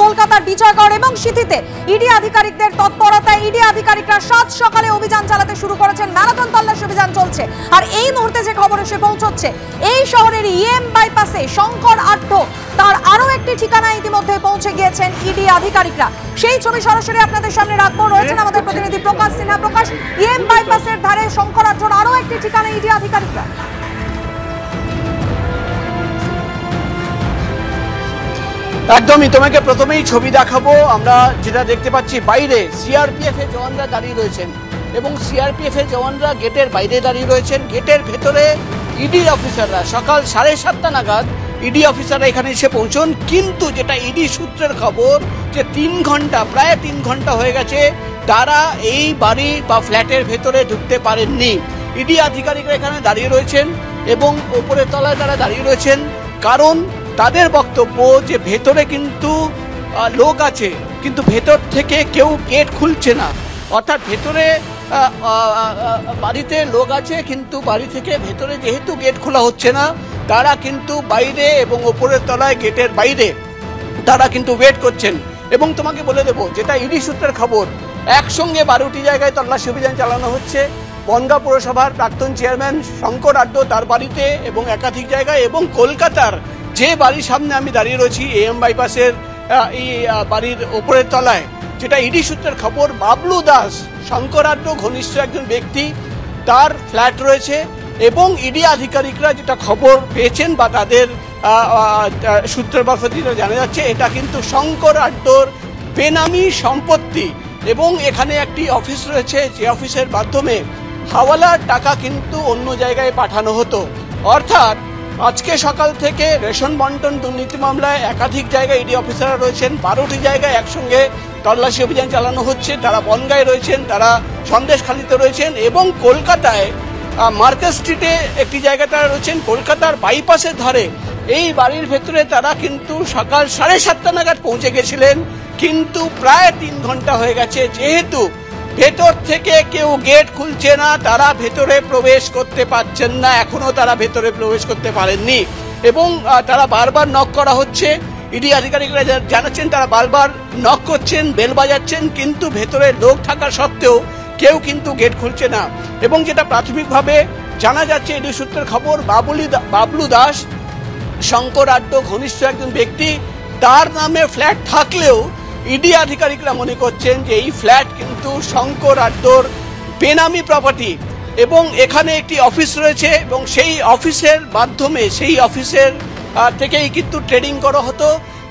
কলকাতার বিজয়গড় এবং সিটিতে ইডি আধিকারিকদের তৎপরতায় ইডি আধিকারিকরা সাত সকালে অভিযান চালাতে শুরু করেছেন। ম্যারাথন তল্লাশি অভিযান চলছে। আর এই মুহূর্তে যে খবর এসে পৌঁছচ্ছে, এই শহরের ইএম বাইপাসে শঙ্কর আড্ড তার আরো একটি ঠিকানায় ইতিমধ্যে পৌঁছে গিয়েছেন ইডি আধিকারিকরা। সেই ছবি সরাসরি আপনাদের সামনে রাখবো। রয়েছেন আমাদের প্রতিনিধি প্রকাশ সিনহা। প্রকাশ, ইএম বাইপাসের ধারে শঙ্কর আড্ডর আরো একটি ঠিকানায় ইডি আধিকারিকরা। একদমই, তোমাকে প্রথমেই ছবি দেখাবো। আমরা যেটা দেখতে পাচ্ছি, বাইরে সিআরপিএফ এর জওয়ানরা দাঁড়িয়ে রয়েছেন এবং সিআরপিএফ এর জওয়ানরা গেটের বাইরে দাঁড়িয়ে রয়েছেন। গেটের ভেতরে ইডি অফিসাররা সকাল 7:30 নাগাদ ইডি অফিসাররা এখানে এসে পৌঁছন। কিন্তু যেটা ইডি সূত্রের খবর, যে প্রায় 3 ঘন্টা হয়ে গেছে তারা এই বাড়ি বা ফ্ল্যাটের ভেতরে ঢুকতে পারেননি। ইডি আধিকারিকরা এখানে দাঁড়িয়ে রয়েছেন এবং ওপরের তলায় তারা দাঁড়িয়ে রয়েছেন, কারণ তাদের বক্তব্য যে ভেতরে কিন্তু লোক আছে, কিন্তু ভেতর থেকে কেউ গেট খুলছে না। অর্থাৎ ভেতরে বাড়িতে লোক আছে, কিন্তু বাড়ি থেকে ভেতরে যেহেতু গেট খোলা হচ্ছে না, তারা কিন্তু বাইরে এবং ওপরের তলায় গেটের বাইরে তারা কিন্তু ওয়েট করছেন। এবং তোমাকে বলে দেবো, যেটা ইডি সূত্রের খবর, একসঙ্গে 12টি জায়গায় তল্লাশি অভিযান চালানো হচ্ছে। বনগাঁ পৌরসভার প্রাক্তন চেয়ারম্যান শঙ্কর আড্ড তার বাড়িতে এবং একাধিক জায়গায়, এবং কলকাতার যে বাড়ির সামনে আমি দাঁড়িয়ে রয়েছি এএম বাইপাসের এই বাড়ির ওপরের তলায়, যেটা ইডি সূত্রের খবর, বাবলু দাস শঙ্কর আড্ড ঘনিষ্ঠ একজন ব্যক্তি, তার ফ্ল্যাট রয়েছে। এবং ইডি আধিকারিকরা যেটা খবর পেয়েছেন বা তাদের সূত্রের মারফত জানা যাচ্ছে, এটা কিন্তু শঙ্কর আড্ডর বেনামি সম্পত্তি এবং এখানে একটি অফিস রয়েছে, যে অফিসের মাধ্যমে হাওয়ালার টাকা কিন্তু অন্য জায়গায় পাঠানো হতো। অর্থাৎ আজকে সকাল থেকে রেশন বন্টন দুর্নীতি মামলায় একাধিক জায়গায় ইডি অফিসাররা রয়েছেন। 12টি জায়গায় একসঙ্গে তল্লাশি অভিযান চালানো হচ্ছে। তারা বনগাঁয় রয়েছেন, তারা সন্দেশখালীতে রয়েছেন এবং কলকাতায় মার্কেট স্ট্রিটে একটি জায়গায় তারা রয়েছেন। কলকাতার বাইপাসের ধারে এই বাড়ির ভেতরে তারা কিন্তু সকাল 7:30 নাগাদ পৌঁছে গেছিলেন, কিন্তু প্রায় 3 ঘন্টা হয়ে গেছে। যেহেতু ভেতর থেকে কেউ গেট খুলছে না, তারা ভেতরে প্রবেশ করতে পারছেন না, এখনো তারা ভেতরে প্রবেশ করতে পারেননি এবং তারা বারবার নক করা হচ্ছে। ইডি আধিকারিকরা জানাচ্ছেন তারা বারবার নক করছেন, বেল বাজাচ্ছেন, কিন্তু ভেতরে লোক থাকা সত্ত্বেও কেউ কিন্তু গেট খুলছে না। এবং যেটা প্রাথমিকভাবে জানা যাচ্ছে, ইডি সূত্রের খবর, বাবলু দাস শঙ্কর আড্ড ঘনিষ্ঠ একজন ব্যক্তি, তার নামে ফ্ল্যাট থাকলেও ইডি আধিকারিকরা মনে করছেন যে এই ফ্ল্যাট কিন্তু শঙ্কর আড্ডর বেনামি প্রপার্টি এবং এখানে একটি অফিস রয়েছে এবং সেই অফিসের মাধ্যমে, সেই অফিসের থেকেই কিন্তু ট্রেডিং করা হতো,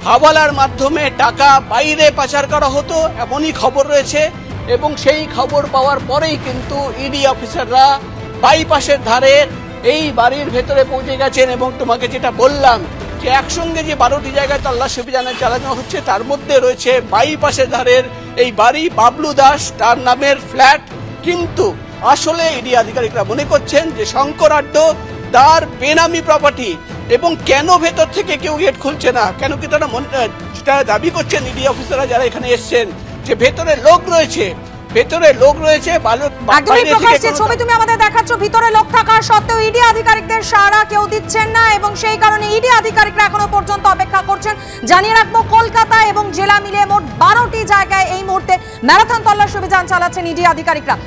হাওয়ালার মাধ্যমে টাকা বাইরে পাচার করা হতো, এমনই খবর রয়েছে। এবং সেই খবর পাওয়ার পরেই কিন্তু ইডি অফিসাররা বাইপাসের ধারে এই বাড়ির ভেতরে পৌঁছে গেছেন। এবং তোমাকে যেটা বললাম, যে একসঙ্গে যে 12টি জায়গায় তল্লাশি অভিযান চালানো হচ্ছে, তার মধ্যে রয়েছে বাইপাসের ধারের এই বাড়ি, বাবলু দাস তার নামের ফ্ল্যাট। কিন্তু আসলে ইডি আধিকারিকরা মনে করছেন যে শঙ্কর আড্ড তার বেনামি প্রপার্টি। এবং কেন ভেতর থেকে কেউ গেট খুলছে না, কেন কি তারা যেটা দাবি করছেন ইডি অফিসাররা যারা এখানে এসছেন, যে ভেতরে লোক রয়েছে, ছবি তুমি আমাদের দেখাচ্ছ, ভিতরে লোক থাকা সত্ত্বেও ইডি আধিকারিকদের সাড়া কেউ দিচ্ছেন না এবং সেই কারণে ইডি আধিকারিকরা এখনো পর্যন্ত অপেক্ষা করছেন। জানিয়ে রাখবো, কলকাতা এবং জেলা মিলিয়ে মোট 12টি জায়গায় এই মুহূর্তে ম্যারাথন তল্লাশি অভিযান চালাচ্ছেন ইডি আধিকারিকরা।